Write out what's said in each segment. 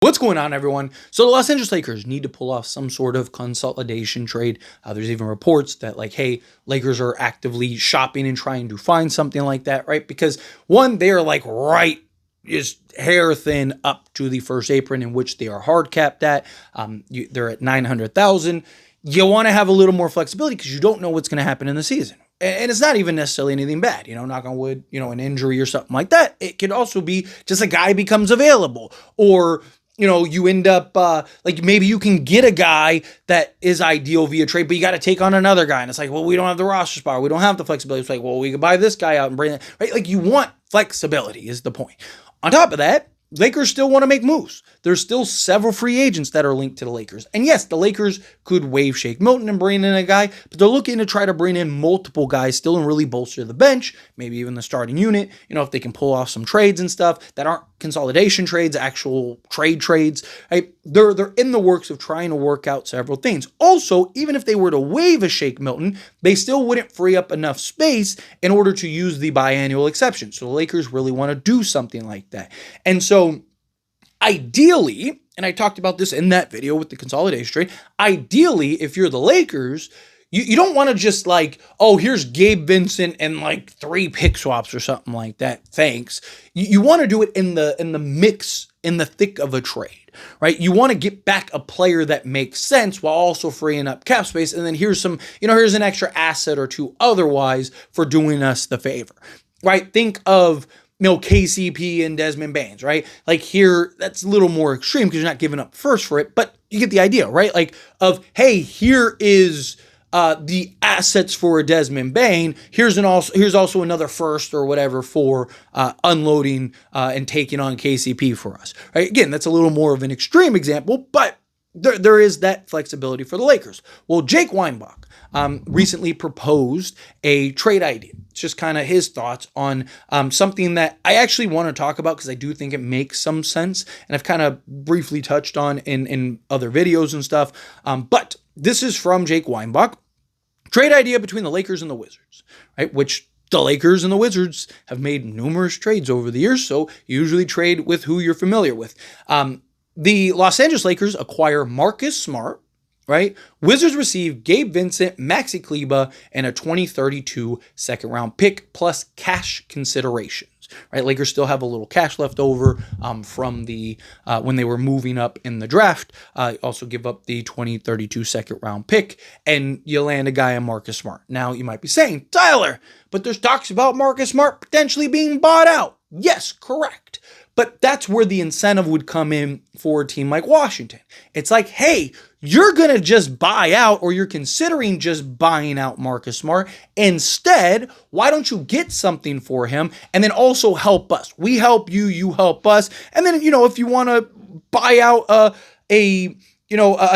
What's going on, everyone? So the Los Angeles Lakers need to pull off some sort of consolidation trade. There's even reports that hey, Lakers are actively shopping and trying to find something like that, right? Because one, they are right just hair thin up to the first apron, in which they are hard capped at. They're at 900,000. You want to have a little more flexibility because you don't know what's going to happen in the season. And it's not even necessarily anything bad, knock on wood, an injury or something like that. It could also be just a guy becomes available, or you end up maybe you can get a guy that is ideal via trade, but you got to take on another guy. And it's well, we don't have the roster spot. We don't have the flexibility. It's well, we could buy this guy out and bring it, right? You want flexibility is the point. On top of that, Lakers still want to make moves. There's still several free agents that are linked to the Lakers. And yes, the Lakers could waive Shake Milton and bring in a guy, but they're looking to try to bring in multiple guys still and really bolster the bench, maybe even the starting unit, if they can pull off some trades and stuff that aren't consolidation trades, actual trades, right? They're in the works of trying to work out several things. Also, even if they were to waive a Shake Milton, they still wouldn't free up enough space in order to use the biannual exception. So the Lakers really want to do something like that. And so ideally, and I talked about this in that video with the consolidation trade, ideally, if you're the Lakers, you don't want to just here's Gabe Vincent and 3 pick swaps or something like that. Thanks. You want to do it in the mix, in the thick of a trade, right? You want to get back a player that makes sense while also freeing up cap space. And then here's here's an extra asset or two otherwise for doing us the favor, right? Think of KCP and Desmond Baines, right? Here, that's a little more extreme because you're not giving up first for it, but you get the idea, right? Hey, here is the assets for a Desmond Bain. Here's also another first or whatever for unloading and taking on KCP for us, right? Again, that's a little more of an extreme example, but there is that flexibility for the Lakers. Well, Jake Weinbach recently proposed a trade idea. It's just kind of his thoughts on something that I actually want to talk about because I do think it makes some sense, and I've kind of briefly touched on in other videos and stuff. But this is from Jake Weinbach. Trade idea between the Lakers and the Wizards, right? Which the Lakers and the Wizards have made numerous trades over the years, so you usually trade with who you're familiar with. The Los Angeles Lakers acquire Marcus Smart, right? Wizards receive Gabe Vincent, Maxi Kleber, and a 2032 second-round pick plus cash considerations, right? Lakers still have a little cash left over from the when they were moving up in the draft. Also give up the 2032 second-round pick, and you land a guy in Marcus Smart. Now, you might be saying, Tyler, but there's talks about Marcus Smart potentially being bought out. Yes, correct. But that's where the incentive would come in for a team like Washington. It's hey, you're going to just buy out, or you're considering just buying out Marcus Smart. Instead, why don't you get something for him and then also help us? We help you, you help us. And then, if you want to buy out a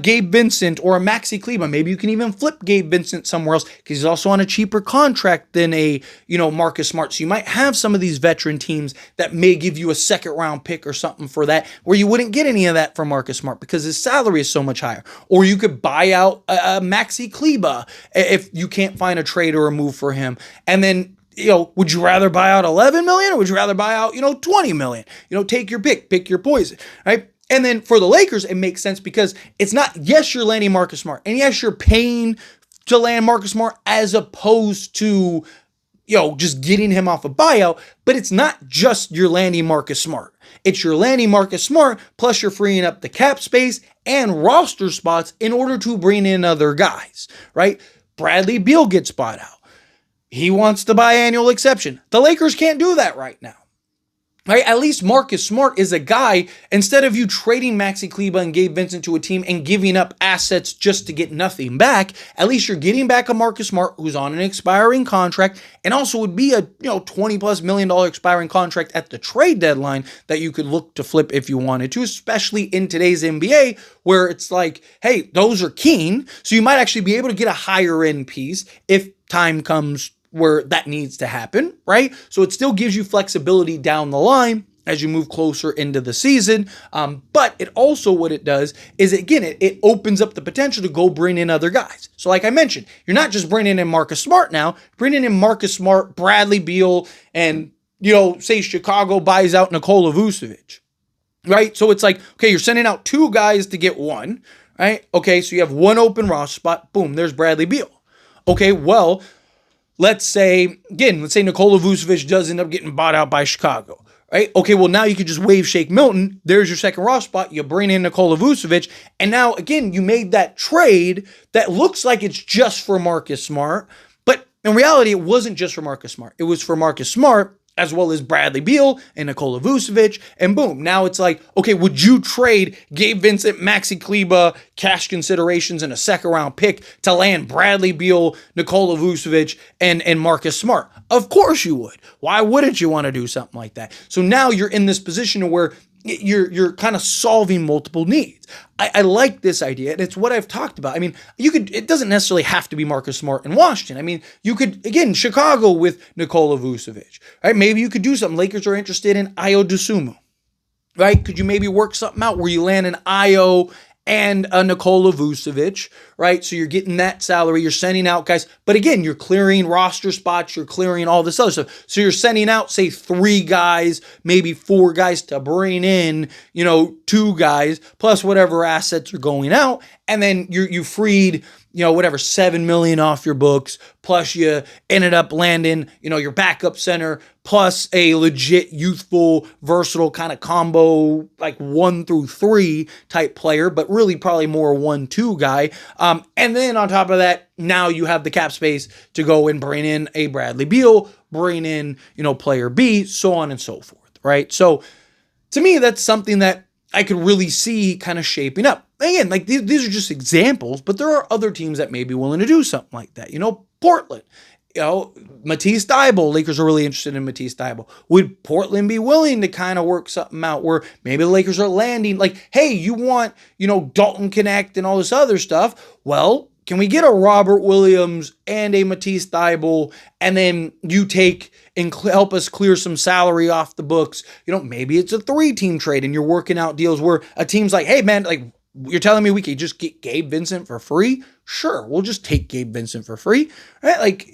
Gabe Vincent or a Maxi Kleber, maybe you can even flip Gabe Vincent somewhere else because he's also on a cheaper contract than a, Marcus Smart. So you might have some of these veteran teams that may give you a second round pick or something for that, where you wouldn't get any of that from Marcus Smart because his salary is so much higher. Or you could buy out a Maxi Kleber if you can't find a trade or a move for him. And then, would you rather buy out 11 million or would you rather buy out, 20 million? Take your pick your poison, right? And then for the Lakers, it makes sense because it's not, yes, you're landing Marcus Smart, and yes, you're paying to land Marcus Smart as opposed to, just getting him off a buyout, but it's not just you're landing Marcus Smart. It's you're landing Marcus Smart, plus you're freeing up the cap space and roster spots in order to bring in other guys, right? Bradley Beal gets bought out. He wants the biannual exception. The Lakers can't do that right now. Right? At least Marcus Smart is a guy, instead of you trading Maxi Kleber and Gabe Vincent to a team and giving up assets just to get nothing back, at least you're getting back a Marcus Smart who's on an expiring contract, and also would be a $20+ million expiring contract at the trade deadline that you could look to flip if you wanted to, especially in today's NBA where it's hey, those are keen, so you might actually be able to get a higher end piece if time comes where that needs to happen, right? So it still gives you flexibility down the line as you move closer into the season. But it also, what it does is, again, it opens up the potential to go bring in other guys. So like I mentioned, you're not just bringing in Marcus Smart now, bringing in Marcus Smart, Bradley Beal, and, say Chicago buys out Nikola Vucevic. right? So it's like, okay, you're sending out 2 guys to get 1, right? Okay, so you have 1 open roster spot. Boom, there's Bradley Beal. Okay, well, let's say Nikola Vucevic does end up getting bought out by Chicago, right? Okay, well, now you could just waive Shake Milton. There's your second roster spot. You bring in Nikola Vucevic. And now, again, you made that trade that looks like it's just for Marcus Smart. But in reality, it wasn't just for Marcus Smart. It was for Marcus Smart as well as Bradley Beal and Nikola Vucevic, and boom, now it's like, okay, would you trade Gabe Vincent, Maxi Kleber, cash considerations, and a second round pick to land Bradley Beal, Nikola Vucevic, and Marcus Smart? Of course you would. Why wouldn't you want to do something like that? So now you're in this position where you're kind of solving multiple needs. I like this idea, and it's what I've talked about. I mean, it doesn't necessarily have to be Marcus Smart in Washington. I mean, you could, again, Chicago with Nikola Vucevic, right? Maybe you could do something. Lakers are interested in Ayo Dosunmu, right? Could you maybe work something out where you land an Ayo and a Nikola Vucevic, right? So you're getting that salary, you're sending out guys, but again, you're clearing roster spots, you're clearing all this other stuff. So you're sending out, say, 3 guys, maybe 4 guys to bring in, 2 guys, plus whatever assets are going out, and then you freed, whatever, $7 million off your books, plus you ended up landing, your backup center, plus a legit, youthful, versatile kind of combo, like 1 through 3 type player, but really probably more 1-2 guy. And then on top of that, now you have the cap space to go and bring in a Bradley Beal, bring in, player B, so on and so forth, right? So to me, that's something that I could really see kind of shaping up. Again, like these are just examples, but there are other teams that may be willing to do something like that. Portland, Matisse Thybulle, Lakers are really interested in Matisse Thybulle. Would Portland be willing to kind of work something out where maybe the Lakers are landing like, hey, you want, Dalton Connect and all this other stuff? Well, can we get a Robert Williams and a Matisse Thybulle, and then you take and help us clear some salary off the books? Maybe it's a 3-team trade and you're working out deals where a team's like, hey, man, like, you're telling me we could just get Gabe Vincent for free? Sure, we'll just take Gabe Vincent for free, right? Like,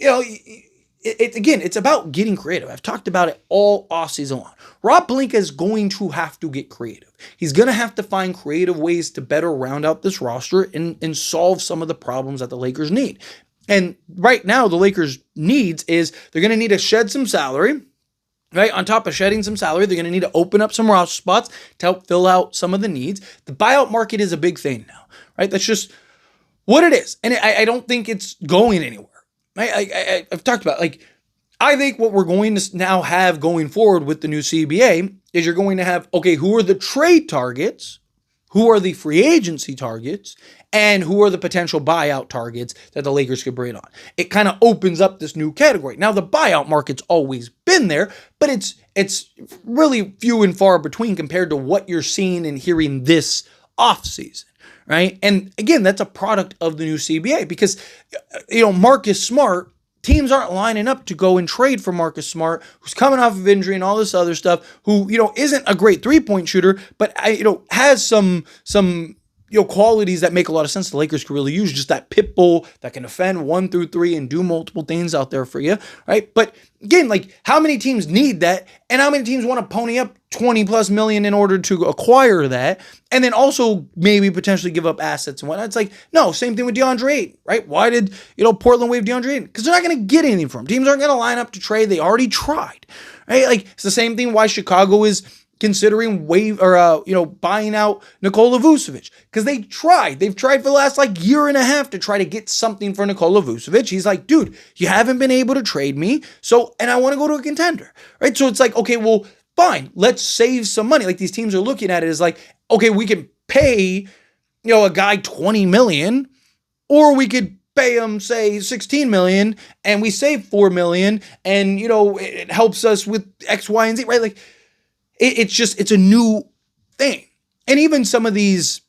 it's about getting creative. I've talked about it all offseason long. Rob Pelinka is going to have to get creative. He's going to have to find creative ways to better round out this roster and solve some of the problems that the Lakers need. And right now, the Lakers' needs is they're going to need to shed some salary. Right, on top of shedding some salary, they're going to need to open up some roster spots to help fill out some of the needs. The buyout market is a big thing now, right? That's just what it is. And I don't think it's going anywhere. Right? I've talked about, I think what we're going to now have going forward with the new CBA is you're going to have, okay, who are the trade targets? Who are the free agency targets? And who are the potential buyout targets that the Lakers could bring on? It kind of opens up this new category. Now, the buyout market's always been there, but it's really few and far between compared to what you're seeing and hearing this offseason, right? And again, that's a product of the new CBA because, Marcus Smart, teams aren't lining up to go and trade for Marcus Smart, who's coming off of injury and all this other stuff, who, isn't a great 3-point shooter, but, has some qualities that make a lot of sense. The Lakers could really use just that pit bull that can defend 1 through 3 and do multiple things out there for you, right? But again, how many teams need that, and how many teams want to pony up $20+ million in order to acquire that, and then also maybe potentially give up assets and whatnot? It's like, no, same thing with DeAndre Ayton, right? Why did Portland waive DeAndre Ayton? Because they're not going to get anything from him. Teams aren't going to line up to trade. They already tried, right? It's the same thing why Chicago is considering buying out Nikola Vucevic, because they tried. They've tried for the last year and a half to try to get something for Nikola Vucevic. He's like, dude, you haven't been able to trade me, and I want to go to a contender, right? So it's like, okay, well, fine, let's save some money. These teams are looking at it as okay, we can pay, a guy $20 million, or we could pay him, say, $16 million, and we save $4 million, and, it helps us with X, Y, and Z, right? It's a new thing. And even some of these,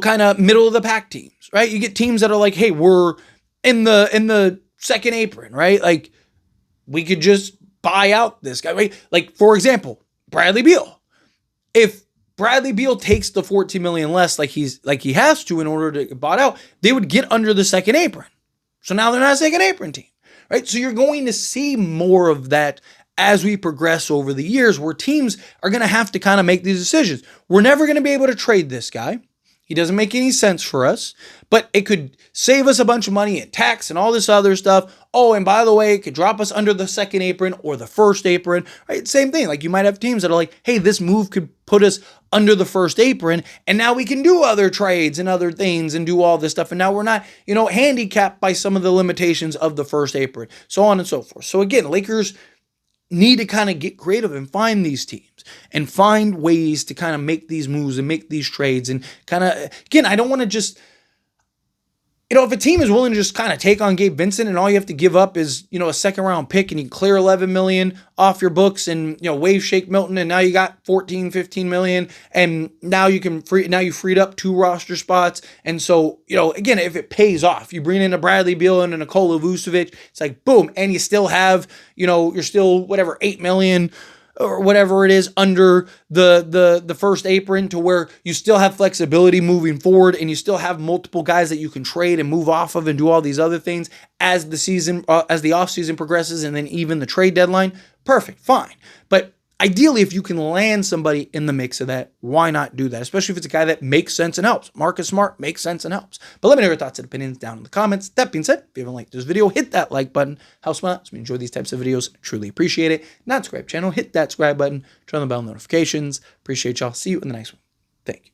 kind of middle of the pack teams, right? You get teams that are like, hey, we're in the second apron, right? We could just buy out this guy, right? For example, Bradley Beal. If Bradley Beal takes the $14 million less he has to in order to get bought out, they would get under the second apron. So now they're not a second apron team, right? So you're going to see more of that as we progress over the years, where teams are going to have to kind of make these decisions. We're never going to be able to trade this guy. He doesn't make any sense for us, but it could save us a bunch of money in tax and all this other stuff. Oh, and by the way, it could drop us under the second apron or the first apron, right? Same thing. Like you might have teams that are like, hey, this move could put us under the first apron, and now we can do other trades and other things and do all this stuff. And now we're not, handicapped by some of the limitations of the first apron, so on and so forth. So again, Lakers need to kind of get creative and find these teams and find ways to kind of make these moves and make these trades and kind of, again, I don't want to just, if a team is willing to just kind of take on Gabe Vincent and all you have to give up is, a second round pick and you clear 11 million off your books and, waive Shake Milton and now you got 14, 15 million and now you freed up 2 roster spots. And so, again, if it pays off, you bring in a Bradley Beal and a Nikola Vucevic, it's like, boom. And you still have, you're still 8 million or whatever it is under the first apron, to where you still have flexibility moving forward and you still have multiple guys that you can trade and move off of and do all these other things as the season, as the offseason progresses, and then even the trade deadline. Perfect, fine. But ideally, if you can land somebody in the mix of that, why not do that? Especially if it's a guy that makes sense and helps. Marcus Smart makes sense and helps. But let me know your thoughts and opinions down in the comments. That being said, if you haven't liked this video, hit that like button. Helps me out. So we enjoy these types of videos. Truly appreciate it. Not subscribe channel, hit that subscribe button. Turn on the bell notifications. Appreciate y'all. See you in the next one. Thank you.